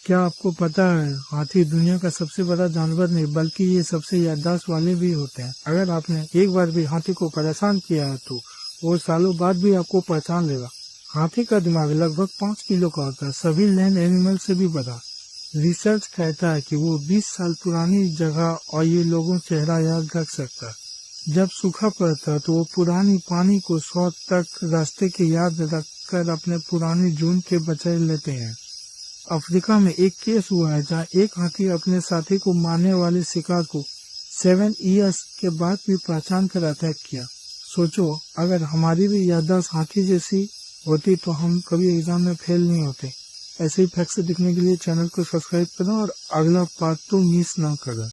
क्या आपको पता है हाथी दुनिया का सबसे बड़ा जानवर नहीं बल्कि ये सबसे याददाश्त वाले भी होते हैं। अगर आपने एक बार भी हाथी को परेशान किया है तो वो सालों बाद भी आपको पहचान लेगा। हाथी का दिमाग लगभग 5 किलो का होता है, सभी लैंड एनिमल से भी बड़ा। रिसर्च कहता है कि वो 20 साल पुरानी जगह और ये लोगों चेहरा याद रख सकता है। जब सूखा पड़ता है तो वो पुरानी पानी को 100 तक रास्ते की याद रखकर अपने पुरानी जून के बचाए लेते हैं। अफ्रीका में एक केस हुआ है जहाँ एक हाथी अपने साथी को मारने वाले शिकार को 7 इयर्स के बाद भी पहचान कर अटैक किया। सोचो, अगर हमारी भी याददाश्त हाथी जैसी होती तो हम कभी एग्जाम में फेल नहीं होते। ऐसे ही फैक्ट्स देखने के लिए चैनल को सब्सक्राइब करें और अगला पार्ट तो मिस ना करें।